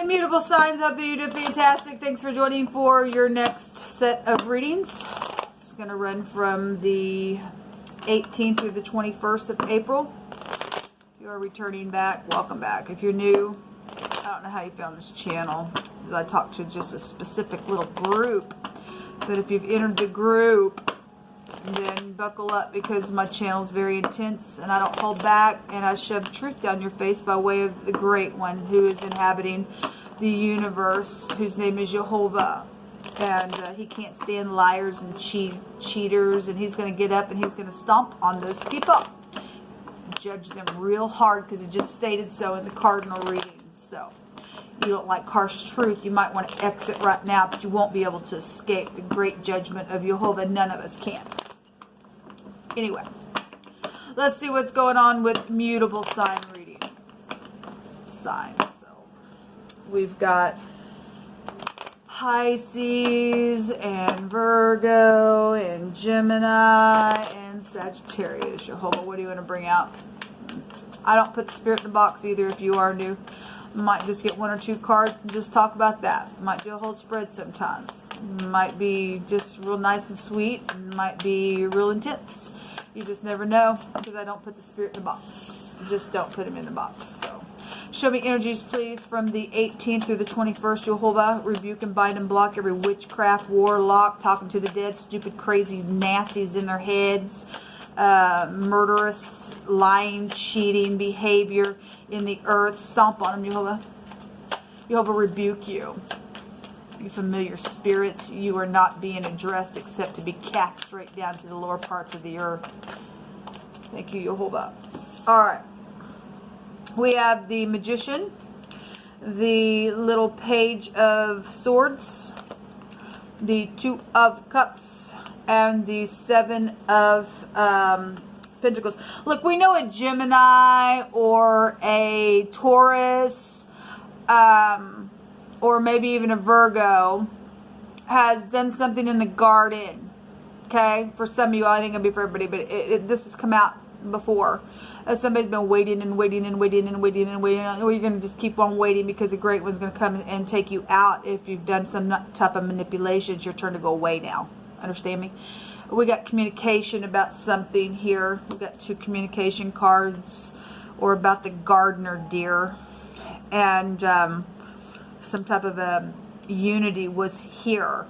Immutable signs, hope that you do fantastic. Thanks for joining for your next set of readings. It's going to run from the 18th through the 21st of April. If you are returning back, welcome back. If you're new, I don't know how you found this channel, because I talk to just a specific little group. But if you've entered the group, then buckle up, because my channel is very intense and I don't hold back, and I shove truth down your face by way of the Great One who is inhabiting the universe, whose name is Jehovah. And he can't stand liars and cheaters, and he's going to get up and he's going to stomp on those people. Judge them real hard, because he just stated so in the cardinal reading. So you don't like harsh truth, you might want to exit right now, but you won't be able to escape the great judgment of Jehovah. None of us can. Anyway, let's see what's going on with mutable sign reading. Signs. So we've got Pisces and Virgo and Gemini and Sagittarius. Jehovah, what do you want to bring out? I don't put the spirit in the box either. If you are new, might just get one or two cards and just talk about that. Might do a whole spread sometimes. Might be just real nice and sweet, and might be real intense. You just never know, because I don't put the spirit in the box. Just don't put them in the box. So show me energies, please, from the 18th through the 21st. Jehovah, rebuke and bind and block every witchcraft, warlock, talking to the dead, stupid, crazy nasties in their heads, murderous, lying, cheating behavior in the earth. Stomp on them, Jehovah. Jehovah, rebuke you. You familiar spirits, you are not being addressed except to be cast straight down to the lower parts of the earth. Thank you, Jehovah. Alright. We have the Magician, the little Page of Swords, the Two of Cups, and the Seven of Pentacles. Look, we know a Gemini or a Taurus, or maybe even a Virgo, has done something in the garden. Okay? For some of you, I ain't going to be for everybody, but this has come out before. As somebody's been waiting and waiting and waiting and waiting and waiting. Or you're going to just keep on waiting, because the Great One's going to come and take you out. If you've done some type of manipulation, it's your turn to go away now. Understand me? We got communication about something here. We got two communication cards, or about the gardener deer. And some type of a unity was here.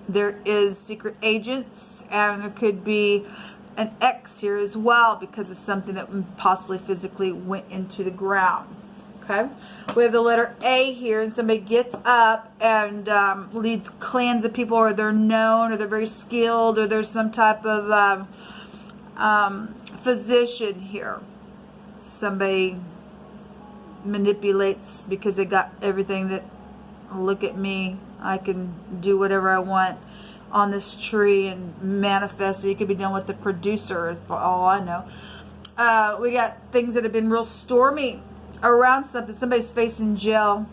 There is secret agents, and there could be an X here as well, because of something that possibly physically went into the ground. Okay, we have the letter A here, and somebody gets up and leads clans of people, or they're known, or they're very skilled, or there's some type of physician here. Somebody manipulates because they got everything that, look at me, I can do whatever I want on this tree and manifest it. You could be done with the producer, for all I know. We got things that have been real stormy around something. Somebody's facing jail.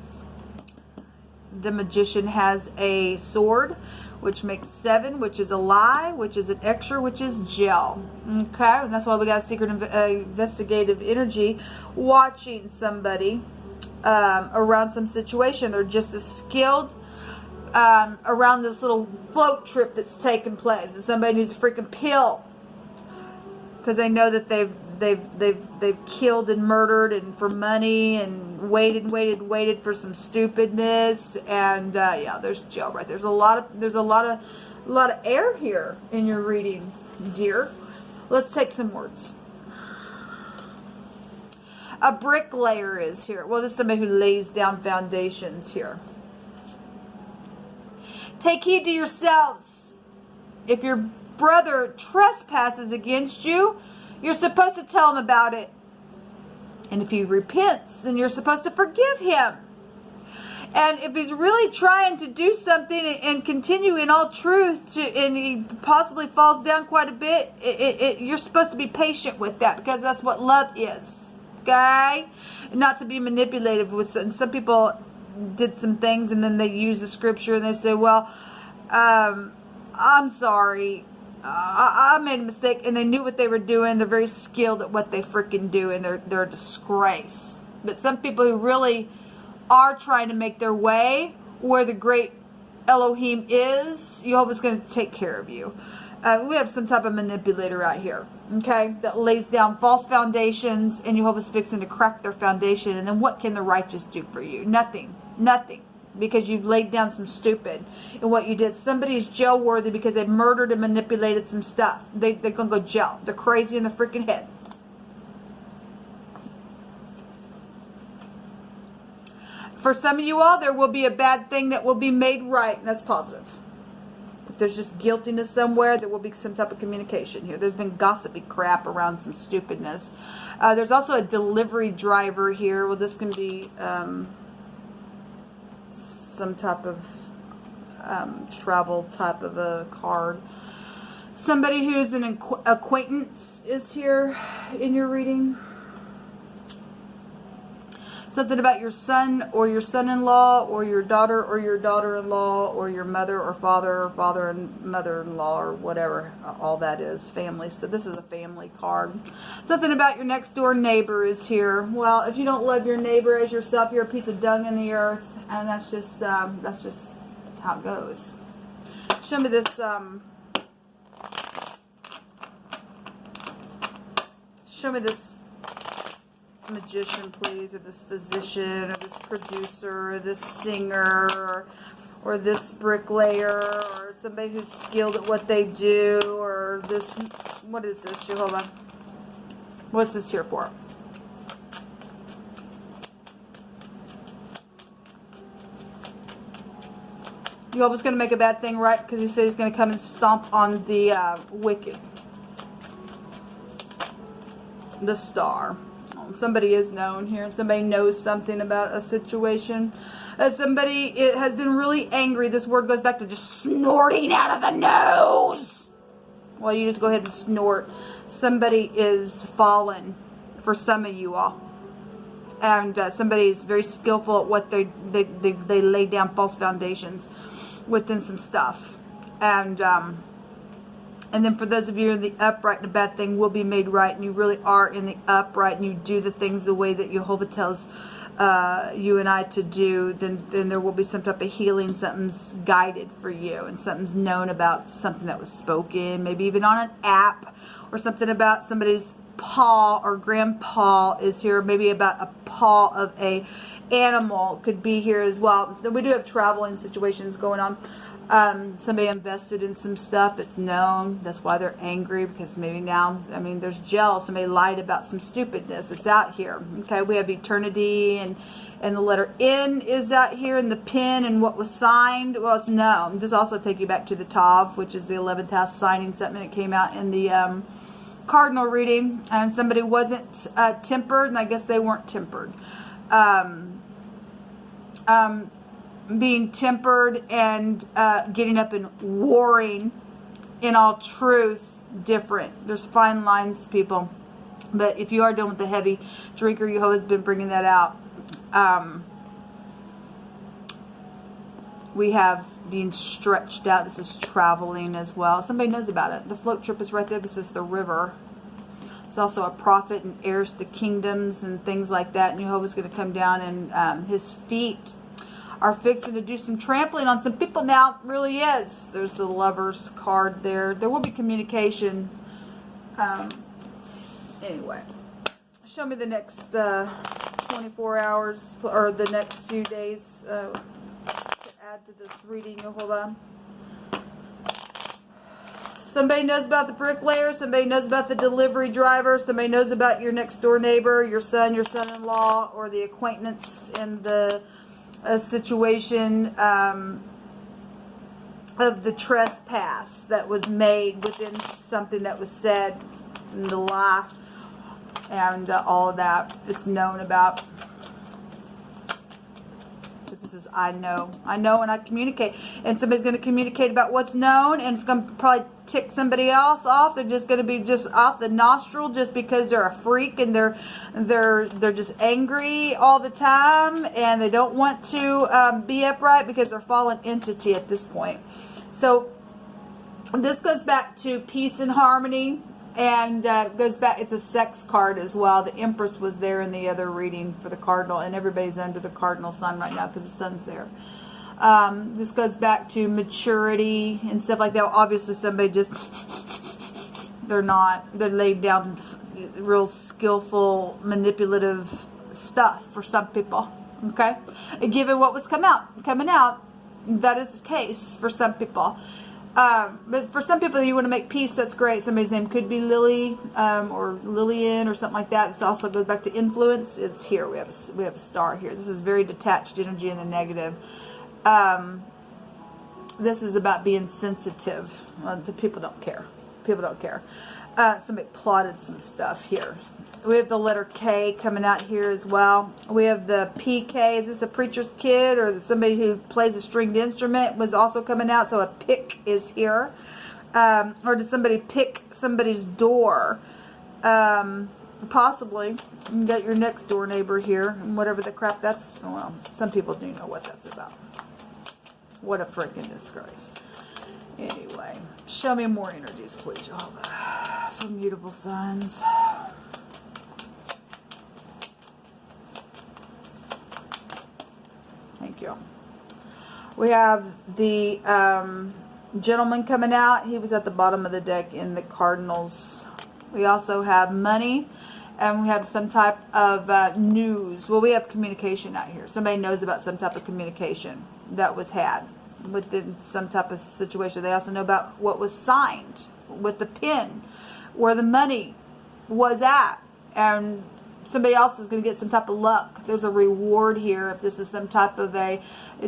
The Magician has a sword, which makes 7, which is a lie, which is an extra, which is jail. Okay, and that's why we got a secret investigative energy watching somebody around some situation. They're just as skilled around this little float trip that's taking place. And somebody needs a freaking pill, because they know that they've killed and murdered, and for money, and waited for some stupidness. And yeah, there's jail right there. There's a lot of air here in your reading, dear. Let's take some words. A bricklayer is here. Well, this is somebody who lays down foundations here. Take heed to yourselves. If your brother trespasses against you, you're supposed to tell him about it. And if he repents, then you're supposed to forgive him. And if he's really trying to do something and continue in all truth, and he possibly falls down quite a bit, you're supposed to be patient with that, because that's what love is. Okay? Not to be manipulative with. And some people did some things, and then they use the scripture and they say, well, I'm sorry, I made a mistake, and they knew what they were doing. They're very skilled at what they freaking do, and they're a disgrace. But some people who really are trying to make their way where the great Elohim is, Jehovah's going to take care of you. We have some type of manipulator out here, okay, that lays down false foundations, and Jehovah's fixing to crack their foundation. And then what can the righteous do for you? Nothing. Nothing. Because you've laid down some stupid in what you did. Somebody's jail worthy because they murdered and manipulated some stuff. They're going to go jail. They're crazy in the freaking head. For some of you all, there will be a bad thing that will be made right, and that's positive. If there's just guiltiness somewhere, there will be some type of communication here. There's been gossipy crap around some stupidness. There's also a delivery driver here. Well, this can be some type of travel type of a card. Somebody who's an acquaintance is here in your reading. Something about your son or your son-in-law or your daughter-in-law or your mother or father and mother-in-law or whatever all that is, family. So this is a family card. Something about your next door neighbor is here. Well, if you don't love your neighbor as yourself, you're a piece of dung in the earth, and that's just how it goes. Show me this. Show me this magician, please, or this physician, or this producer, or this singer, or this bricklayer, or somebody who's skilled at what they do, or this, what is this, Jehovah? What's this here for? Jehovah's going to make a bad thing right because he said he's going to come and stomp on the wicked. The star. Somebody is known here. Somebody knows something about a situation. Somebody has been really angry. This word goes back to just snorting out of the nose. Well, you just go ahead and snort. Somebody is fallen for some of you all. And somebody is very skillful at what they lay down false foundations within some stuff. And then for those of you in the upright, the bad thing will be made right, and you really are in the upright, and you do the things the way that Jehovah tells you and I to do, then there will be some type of healing. Something's guided for you, and something's known about something that was spoken, maybe even on an app, or something about somebody's paw or grandpa is here, maybe about a paw of a animal could be here as well. We do have traveling situations going on. Somebody invested in some stuff. It's known. That's why they're angry, because maybe now, I mean, there's jealous. Somebody lied about some stupidness. It's out here. Okay, we have eternity, and the letter N is out here, and the pen and what was signed. Well, it's known. This also take you back to the Tav, which is the 11th house, signing something that came out in the cardinal reading, and somebody wasn't tempered, and I guess they weren't tempered. Being tempered and getting up and warring in all truth, different. There's fine lines, people. But if you are done with the heavy drinker, Jehovah's been bringing that out. We have being stretched out. This is traveling as well. Somebody knows about it. The float trip is right there. This is the river. It's also a prophet and heirs to kingdoms and things like that. And Jehovah's going to come down, and his feet are fixing to do some trampling on some people now. It really is. There's the Lovers card there. There will be communication. Anyway, show me the next 24 hours or the next few days to add to this reading, Jehovah. Somebody knows about the bricklayer. Somebody knows about the delivery driver. Somebody knows about your next door neighbor, your son, your son-in-law, or the acquaintance in the situation of the trespass that was made within something that was said in the lie, and all of that. It's known about. This is I know, and I communicate, and somebody's going to communicate about what's known, and it's going to probably tick somebody else off. They're just going to be just off the nostril just because they're a freak, and they're just angry all the time, and they don't want to be upright because they're fallen entity at this point. So this goes back to peace and harmony And it goes back, it's a sex card as well. The Empress was there in the other reading for the Cardinal, and everybody's under the Cardinal sign right now because the Sun's there. This goes back to maturity and stuff like that. Obviously somebody just, they're laid down real skillful, manipulative stuff for some people. Okay? And given what was coming out, that is the case for some people. But for some people, you want to make peace, that's great. Somebody's name could be Lily, or Lillian, or something like that. This also goes back to influence. It's here. We have a star here. This is very detached energy in the negative. This is about being sensitive. People don't care. People don't care. Somebody plotted some stuff here. We have the letter K coming out here as well. We have the PK. Is this a preacher's kid or somebody who plays a stringed instrument was also coming out? So a pick is here. Or did somebody pick somebody's door? Possibly. You got your next door neighbor here. And whatever the crap that's... Well, some people do know what that's about. What a freaking disgrace. Anyway, show me more energies, please, Jehovah, for mutable signs. Thank you. We have the gentleman coming out. He was at the bottom of the deck in the Cardinals. We also have money, and we have some type of news. Well, we have communication out here. Somebody knows about some type of communication that was had within some type of situation. They also know about what was signed with the pen, where the money was at, and somebody else is going to get some type of luck. There's a reward here. If this is some type of a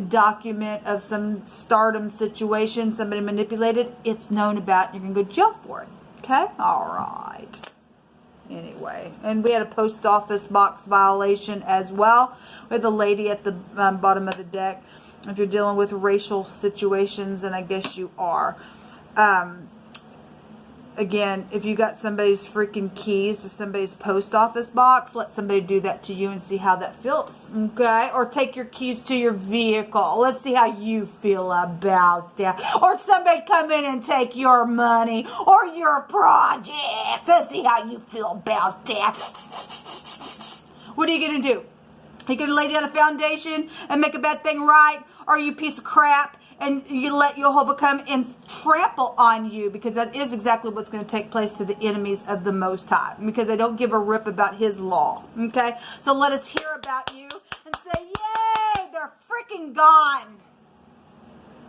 document of some stardom situation, somebody manipulated, it's known about. You're going to go to jail for it. Okay? All right. Anyway, and we had a post office box violation as well. We had the lady at the bottom of the deck. If you're dealing with racial situations, and I guess you are. Again, if you got somebody's freaking keys to somebody's post office box, let somebody do that to you and see how that feels. Okay? Or take your keys to your vehicle. Let's see how you feel about that. Or somebody come in and take your money or your project. Let's see how you feel about that. What are you going to do? Are you going to lay down a foundation and make a bad thing right? Or are you a piece of crap and you let Jehovah come and trample on you? Because that is exactly what's going to take place to the enemies of the Most High. Because they don't give a rip about His law. Okay? So let us hear about you and say, yay, they're freaking gone.